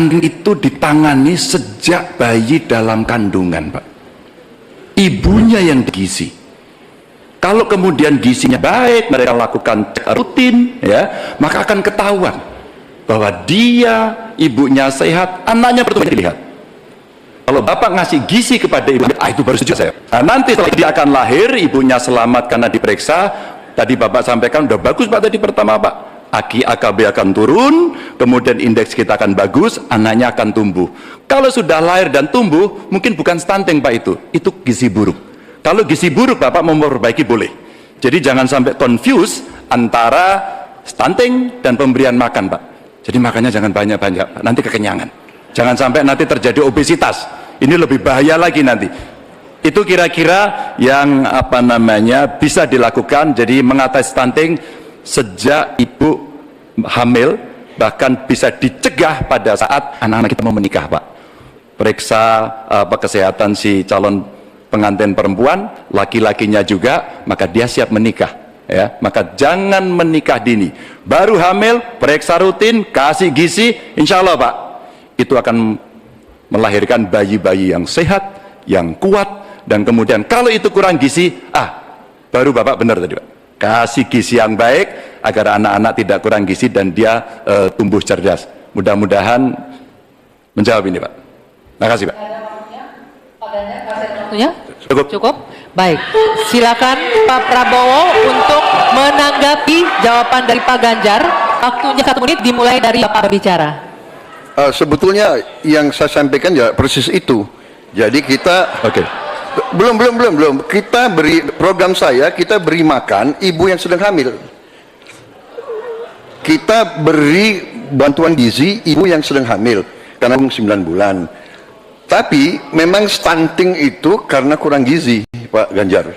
stunting itu ditangani sejak bayi dalam kandungan, Pak. Ibunya yang gizi. Kalau kemudian gizinya baik, mereka lakukan cek rutin, ya, maka akan ketahuan bahwa dia, ibunya sehat, anaknya pertumbuhannya dilihat. Kalau bapak ngasih gizi kepada ibu, itu baru setuju saya. Nah, nanti setelah dia akan lahir, ibunya selamat karena diperiksa. Tadi bapak sampaikan udah bagus Pak tadi pertama Pak. AKI AKB akan turun, kemudian indeks kita akan bagus, anaknya akan tumbuh. Kalau sudah lahir dan tumbuh, mungkin bukan stunting Pak itu gizi buruk. Kalau gizi buruk Bapak mau memperbaiki boleh. Jadi jangan sampai confuse antara stunting dan pemberian makan Pak. Jadi makannya jangan banyak-banyak, nanti kekenyangan. Jangan sampai nanti terjadi obesitas. Ini lebih bahaya lagi nanti. Itu kira-kira yang bisa dilakukan. Jadi mengatasi stunting sejak ibu hamil, bahkan bisa dicegah pada saat anak-anak kita mau menikah Pak. Periksa kesehatan si calon pengantin perempuan, laki-lakinya juga, maka dia siap menikah, ya. Maka jangan menikah dini. Baru hamil, periksa rutin, kasih gizi, insya Allah Pak, itu akan melahirkan bayi-bayi yang sehat, yang kuat, dan kemudian kalau itu kurang gizi, baru Bapak benar tadi Pak. Kasih gizi yang baik agar anak-anak tidak kurang gizi dan dia tumbuh cerdas. Mudah-mudahan menjawab ini Pak. Terima kasih Pak. Waktunya cukup. Baik, silakan Pak Prabowo untuk menanggapi jawaban dari Pak Ganjar. Waktunya 1 menit dimulai dari Bapak berbicara. Sebetulnya yang saya sampaikan ya persis itu. Jadi kita belum kita beri program kita beri makan ibu yang sedang hamil. Kita beri bantuan gizi ibu yang sedang hamil karena 9 bulan. Tapi memang stunting itu karena kurang gizi, Pak Ganjar.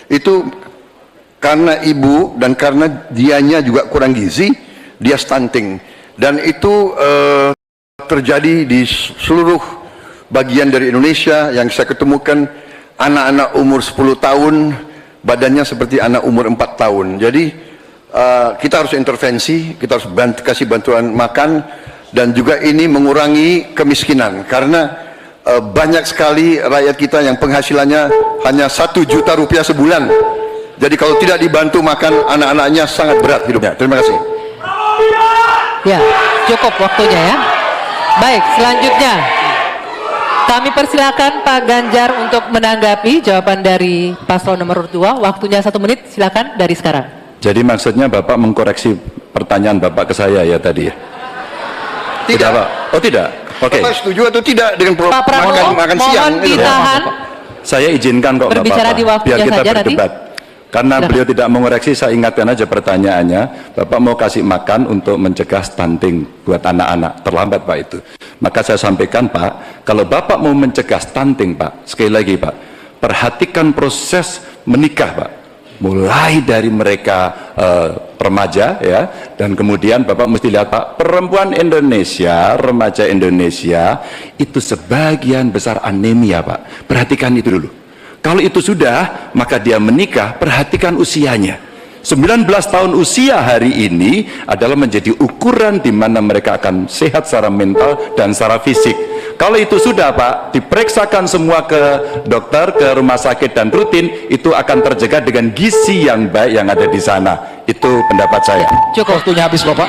Itu karena ibu dan karena dianya juga kurang gizi, dia stunting. Dan itu terjadi di seluruh bagian dari Indonesia yang saya ketemukan. Anak-anak umur 10 tahun, badannya seperti anak umur 4 tahun. Jadi kita harus intervensi, kita harus kasih bantuan makan, dan juga ini mengurangi kemiskinan. Karena banyak sekali rakyat kita yang penghasilannya hanya 1 juta rupiah sebulan. Jadi kalau tidak dibantu makan anak-anaknya sangat berat hidupnya. Terima kasih. Ya, cukup waktunya ya. Baik, selanjutnya kami persilakan Pak Ganjar untuk menanggapi jawaban dari paslon nomor 2. Waktunya 1 menit, silakan dari sekarang. Jadi maksudnya Bapak mengkoreksi pertanyaan Bapak ke saya ya tadi ya? Tidak Pak? Oh tidak? Oke. Bapak setuju atau tidak dengan Pak Prabowo, makan siang? mohon ditahan. Saya izinkan kok Berbicara di waktunya biar kita saja berdebat. Karena beliau tidak mengoreksi, saya ingatkan aja pertanyaannya. Bapak mau kasih makan untuk mencegah stunting buat anak-anak. Terlambat Pak itu. Maka saya sampaikan Pak, kalau Bapak mau mencegah stunting Pak, sekali lagi Pak, perhatikan proses menikah Pak. Mulai dari mereka remaja ya, dan kemudian Bapak mesti lihat Pak, perempuan Indonesia, remaja Indonesia itu sebagian besar anemia Pak. Perhatikan itu dulu. Kalau itu sudah, maka dia menikah, perhatikan usianya. 19 tahun usia hari ini adalah menjadi ukuran di mana mereka akan sehat secara mental dan secara fisik. Kalau itu sudah Pak, diperiksakan semua ke dokter, ke rumah sakit dan rutin, itu akan terjaga dengan gizi yang baik yang ada di sana. Itu pendapat saya. Cukup. Waktunya habis Bapak.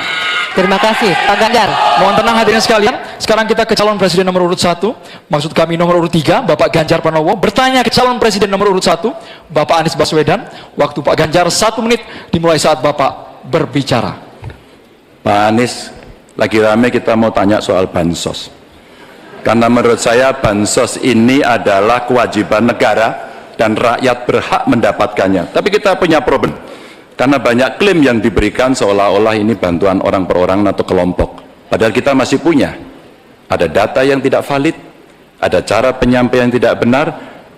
Terima kasih Pak Ganjar. Mohon tenang hadirin sekalian. Sekarang kita ke calon presiden nomor urut 1. Maksud kami nomor urut 3, Bapak Ganjar Pranowo. Bertanya ke calon presiden nomor urut 1, Bapak Anies Baswedan. Waktu Pak Ganjar 1 menit dimulai saat Bapak berbicara. Pak Anies, lagi rame kita mau tanya soal bansos. Karena menurut saya bansos ini adalah kewajiban negara dan rakyat berhak mendapatkannya. Tapi kita punya problem. Karena banyak klaim yang diberikan seolah-olah ini bantuan orang per orang atau kelompok. Padahal kita masih punya. Ada data yang tidak valid, ada cara penyampaian yang tidak benar,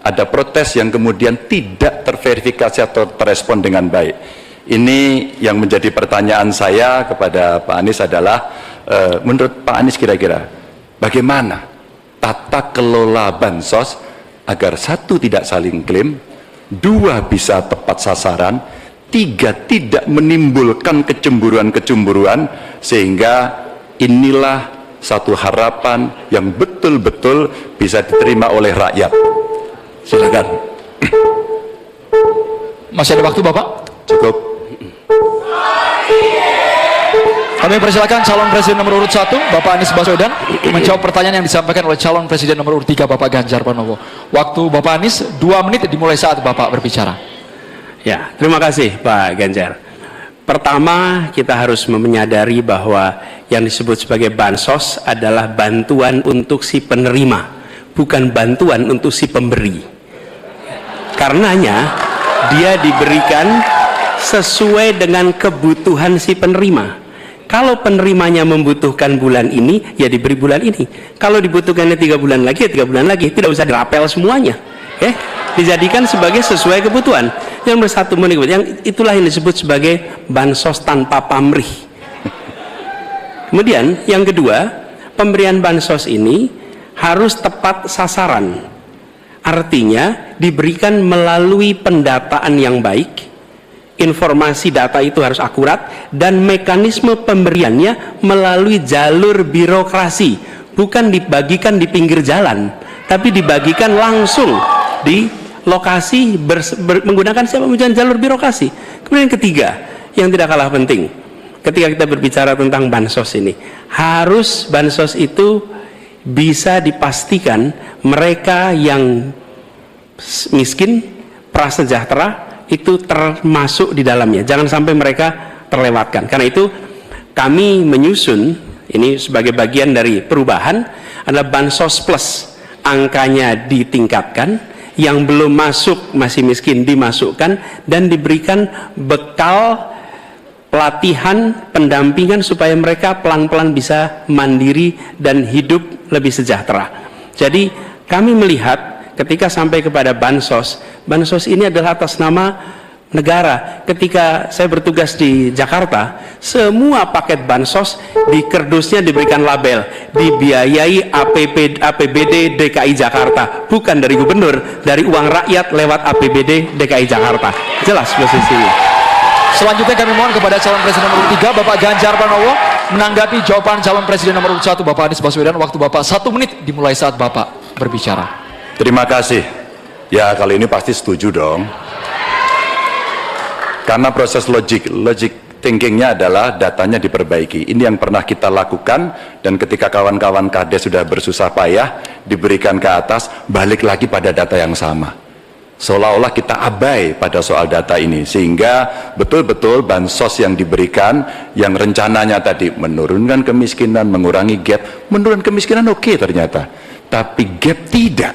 ada protes yang kemudian tidak terverifikasi atau terrespon dengan baik. Ini yang menjadi pertanyaan saya kepada Pak Anies adalah, menurut Pak Anies kira-kira bagaimana tata kelola bansos agar 1, tidak saling klaim, 2, bisa tepat sasaran, 3, tidak menimbulkan kecemburuan-kecemburuan, sehingga inilah satu harapan yang betul-betul bisa diterima oleh rakyat. Silakan. Masih ada waktu Bapak? Cukup. Kami persilakan calon presiden nomor urut 1 Bapak Anies Baswedan menjawab pertanyaan yang disampaikan oleh calon presiden nomor urut 3 Bapak Ganjar Pranowo. Waktu Bapak Anies 2 menit dimulai saat Bapak berbicara. Ya, terima kasih Pak Ganjar. Pertama, kita harus menyadari bahwa yang disebut sebagai bansos adalah bantuan untuk si penerima, bukan bantuan untuk si pemberi. Karenanya, dia diberikan sesuai dengan kebutuhan si penerima. Kalau penerimanya membutuhkan bulan ini, ya diberi bulan ini. Kalau dibutuhkannya 3 bulan lagi, ya 3 bulan lagi. Tidak usah dirapel semuanya. Dijadikan sebagai sesuai kebutuhan. Yang bersatu menikmati, yang itulah yang disebut sebagai bansos tanpa pamrih. Kemudian yang kedua, pemberian bansos ini harus tepat sasaran. Artinya diberikan melalui pendataan yang baik. Informasi data itu harus akurat dan mekanisme pemberiannya melalui jalur birokrasi, bukan dibagikan di pinggir jalan, tapi dibagikan langsung di lokasi menggunakan siapa menggunakan jalur birokrasi. Kemudian yang ketiga, yang tidak kalah penting, ketika kita berbicara tentang bansos ini, harus bansos itu bisa dipastikan mereka yang miskin, prasejahtera itu termasuk di dalamnya. Jangan sampai mereka terlewatkan. Karena itu kami menyusun ini sebagai bagian dari perubahan adalah bansos plus, angkanya ditingkatkan, yang belum masuk masih miskin dimasukkan dan diberikan bekal pelatihan, pendampingan supaya mereka pelan-pelan bisa mandiri dan hidup lebih sejahtera. Jadi kami melihat ketika sampai kepada bansos, bansos ini adalah atas nama negara. Ketika saya bertugas di Jakarta, semua paket bansos di kerdusnya diberikan label dibiayai APBD DKI Jakarta, bukan dari gubernur, dari uang rakyat lewat APBD DKI Jakarta. Jelas posisinya. Selanjutnya kami mohon kepada calon presiden nomor 3 Bapak Ganjar Pranowo menanggapi jawaban calon presiden nomor 1 Bapak Anies Baswedan. Waktu Bapak 1 menit dimulai saat Bapak berbicara. Terima kasih. Ya, kali ini pasti setuju dong. Karena proses logic thinkingnya adalah datanya diperbaiki. Ini yang pernah kita lakukan, dan ketika kawan-kawan KD sudah bersusah payah diberikan ke atas, balik lagi pada data yang sama. Seolah-olah kita abai pada soal data ini, sehingga betul-betul bansos yang diberikan yang rencananya tadi menurunkan kemiskinan, mengurangi gap, menurunkan kemiskinan oke ternyata, tapi gap tidak.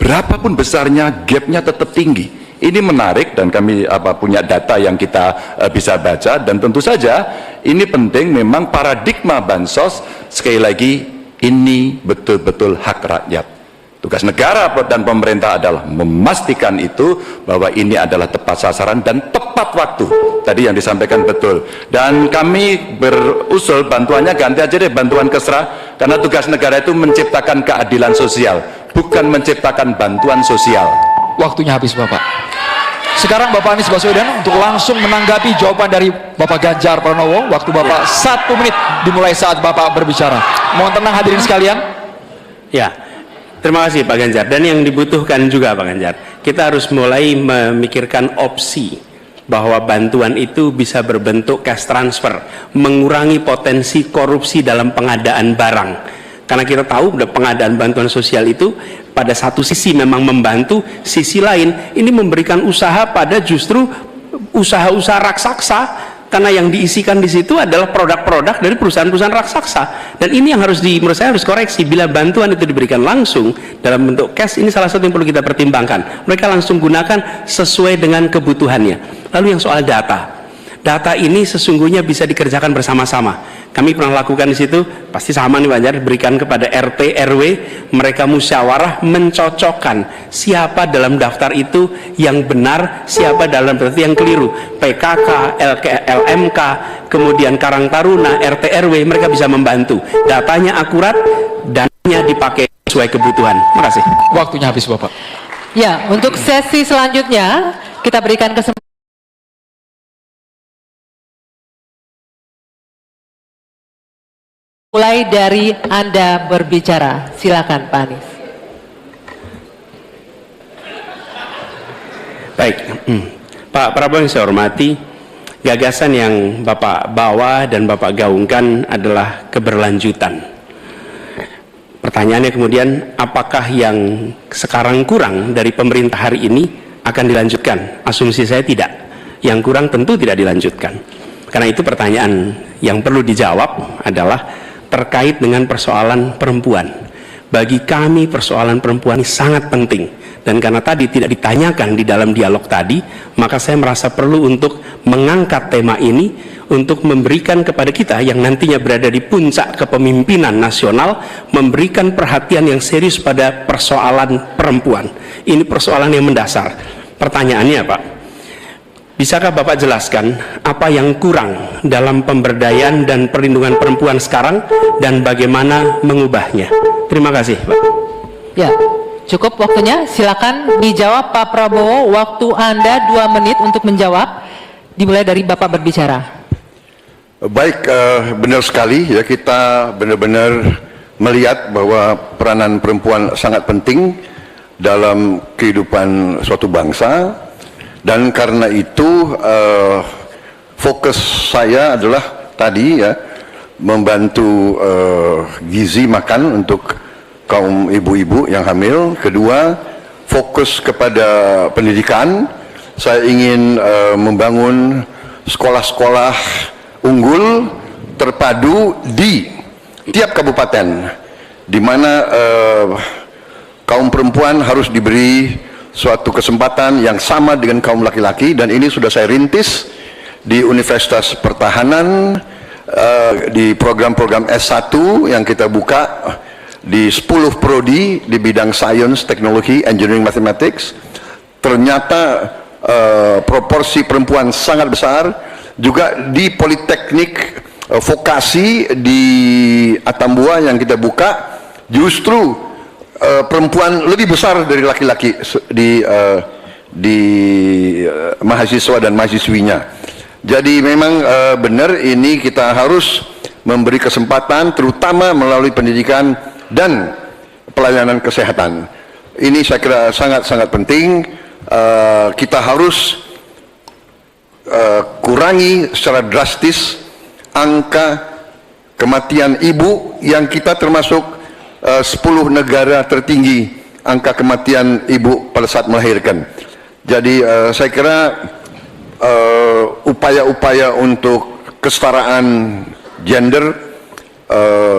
Berapapun besarnya, gapnya tetap tinggi. Ini menarik dan kami punya data yang kita bisa baca, dan tentu saja ini penting. Memang paradigma bansos, sekali lagi, ini betul-betul hak rakyat. Tugas negara dan pemerintah adalah memastikan itu, bahwa ini adalah tepat sasaran dan tepat waktu. Tadi yang disampaikan betul. Dan kami berusul bantuannya ganti aja deh, bantuan kesra, karena tugas negara itu menciptakan keadilan sosial, bukan menciptakan bantuan sosial. Waktunya habis Bapak. Sekarang Bapak Anies Baswedan untuk langsung menanggapi jawaban dari Bapak Ganjar Pranowo. Waktu Bapak 1 menit dimulai saat Bapak berbicara. Mohon tenang hadirin sekalian. Ya, terima kasih Pak Ganjar. Dan yang dibutuhkan juga Pak Ganjar, kita harus mulai memikirkan opsi bahwa bantuan itu bisa berbentuk cash transfer, mengurangi potensi korupsi dalam pengadaan barang. Karena kita tahu pengadaan bantuan sosial itu pada satu sisi memang membantu, sisi lain ini memberikan usaha pada justru usaha-usaha raksasa, karena yang diisikan di situ adalah produk-produk dari perusahaan-perusahaan raksasa. Dan ini yang menurut saya harus koreksi. Bila bantuan itu diberikan langsung dalam bentuk cash, ini salah satu yang perlu kita pertimbangkan. Mereka langsung gunakan sesuai dengan kebutuhannya. Lalu yang soal data ini sesungguhnya bisa dikerjakan bersama-sama. Kami pernah lakukan di situ, pasti sama nih Pak Ganjar, berikan kepada RT RW, mereka musyawarah mencocokkan siapa dalam daftar itu yang benar, siapa dalam daftar yang keliru. PKK, LMK, kemudian Karang Taruna, RT RW, mereka bisa membantu. Datanya akurat, dananya dipakai sesuai kebutuhan. Terima kasih. Waktunya habis Bapak. Ya, untuk sesi selanjutnya kita berikan kesempatan Mulai dari Anda berbicara. Silakan Pak Anies. Baik, Pak Prabowo yang saya hormati, gagasan yang Bapak bawa dan Bapak gaungkan adalah keberlanjutan. Pertanyaannya kemudian, apakah yang sekarang kurang dari pemerintah hari ini akan dilanjutkan? Asumsi saya tidak. Yang kurang tentu tidak dilanjutkan. Karena itu pertanyaan yang perlu dijawab adalah terkait dengan persoalan perempuan. Bagi kami persoalan perempuan ini sangat penting. Dan karena tadi tidak ditanyakan di dalam dialog tadi, maka saya merasa perlu untuk mengangkat tema ini untuk memberikan kepada kita yang nantinya berada di puncak kepemimpinan nasional, memberikan perhatian yang serius pada persoalan perempuan. Ini persoalan yang mendasar. Pertanyaannya Pak, bisakah Bapak jelaskan apa yang kurang dalam pemberdayaan dan perlindungan perempuan sekarang dan bagaimana mengubahnya? Terima kasih Pak. Ya. Cukup waktunya, silakan dijawab Pak Prabowo. Waktu Anda 2 menit untuk menjawab. Dimulai dari Bapak berbicara. Baik, benar sekali ya, kita benar-benar melihat bahwa peranan perempuan sangat penting dalam kehidupan suatu bangsa, dan karena itu fokus saya adalah tadi ya, membantu gizi makan untuk kaum ibu-ibu yang hamil. Kedua, fokus kepada pendidikan. Saya ingin membangun sekolah-sekolah unggul terpadu di tiap kabupaten, di mana kaum perempuan harus diberi suatu kesempatan yang sama dengan kaum laki-laki. Dan ini sudah saya rintis di Universitas Pertahanan, di program-program S1 yang kita buka di 10 prodi di bidang sains, teknologi, engineering, mathematics. Ternyata proporsi perempuan sangat besar. Juga di politeknik vokasi di Atambua yang kita buka, justru perempuan lebih besar dari laki-laki di mahasiswa dan mahasiswinya. Jadi memang benar, ini kita harus memberi kesempatan, terutama melalui pendidikan dan pelayanan kesehatan. Ini saya kira sangat-sangat penting. Kita harus kurangi secara drastis angka kematian ibu, yang kita termasuk 10 negara tertinggi angka kematian ibu pada saat melahirkan. Jadi saya kira upaya-upaya untuk kesetaraan gender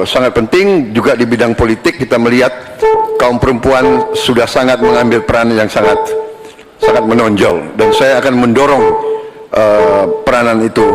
sangat penting. Juga di bidang politik kita melihat kaum perempuan sudah sangat mengambil peran yang sangat menonjol, dan saya akan mendorong peranan itu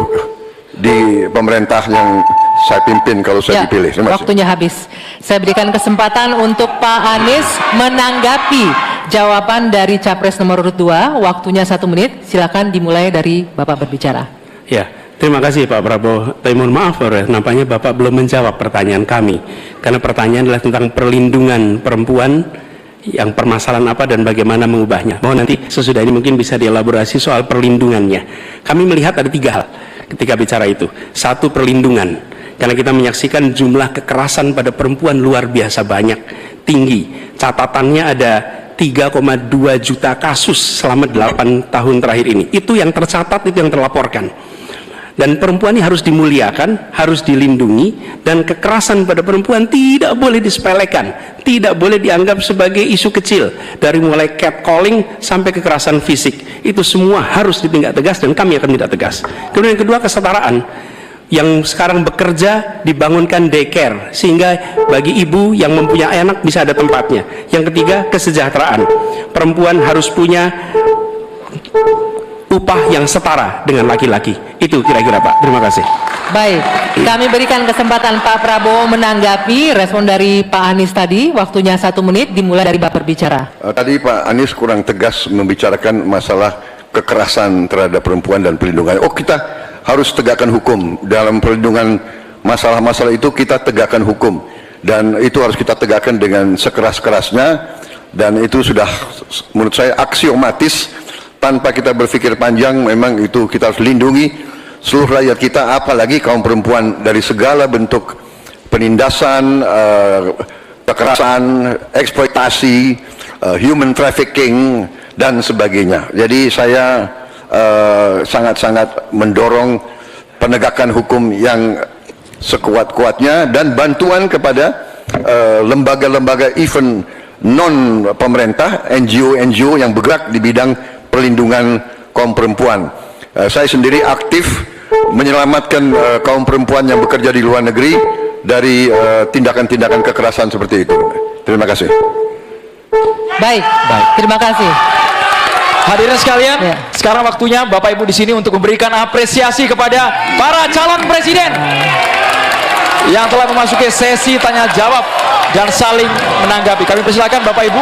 di pemerintah yang saya pimpin kalau saya dipilih. Terima kasih. Waktunya habis. Saya berikan kesempatan untuk Pak Anies menanggapi jawaban dari Capres nomor urut 2. Waktunya 1 menit. Silakan dimulai dari Bapak berbicara. Ya, terima kasih Pak Prabowo. Tapi mohon maaf, nampaknya Bapak belum menjawab pertanyaan kami. Karena pertanyaan adalah tentang perlindungan perempuan, yang permasalahan apa dan bagaimana mengubahnya. Mohon nanti sesudah ini mungkin bisa dielaborasi soal perlindungannya. Kami melihat ada 3 hal ketika bicara itu. 1, perlindungan. Karena kita menyaksikan jumlah kekerasan pada perempuan luar biasa banyak, tinggi. Catatannya ada 3,2 juta kasus selama 8 tahun terakhir ini. Itu yang tercatat, itu yang terlaporkan. Dan perempuan ini harus dimuliakan, harus dilindungi, dan kekerasan pada perempuan tidak boleh disepelekan, tidak boleh dianggap sebagai isu kecil. Dari mulai catcalling sampai kekerasan fisik, itu semua harus ditindak tegas, dan kami akan tindak tegas. Kemudian yang kedua, kesetaraan. Yang sekarang bekerja dibangunkan daycare, sehingga bagi ibu yang mempunyai anak bisa ada tempatnya. Yang ketiga, kesejahteraan. Perempuan harus punya upah yang setara dengan laki-laki. Itu kira-kira Pak. Terima kasih. Baik, kami berikan kesempatan Pak Prabowo menanggapi respon dari Pak Anies tadi. Waktunya 1 menit, dimulai dari Bapak berbicara. Tadi Pak Anies kurang tegas membicarakan masalah kekerasan terhadap perempuan dan perlindungan. Oh, kita harus tegakkan hukum. Dalam perlindungan masalah-masalah itu kita tegakkan hukum. Dan itu harus kita tegakkan dengan sekeras-kerasnya. Dan itu sudah menurut saya aksiomatis. Tanpa kita berpikir panjang, memang itu kita harus lindungi seluruh rakyat kita, apalagi kaum perempuan dari segala bentuk penindasan, kekerasan, eksploitasi, human trafficking dan sebagainya. Jadi saya sangat-sangat mendorong penegakan hukum yang sekuat-kuatnya dan bantuan kepada lembaga-lembaga event non pemerintah, NGO yang bergerak di bidang perlindungan kaum perempuan. Saya sendiri aktif menyelamatkan kaum perempuan yang bekerja di luar negeri dari tindakan-tindakan kekerasan seperti itu. Terima kasih. Baik, terima kasih. Hadirin sekalian, Ya. sekarang waktunya Bapak Ibu di sini untuk memberikan apresiasi kepada para calon presiden yang telah memasuki sesi tanya jawab dan saling menanggapi. Kami persilakan Bapak Ibu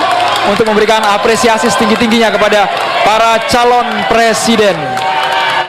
untuk memberikan apresiasi setinggi-tingginya kepada para calon presiden.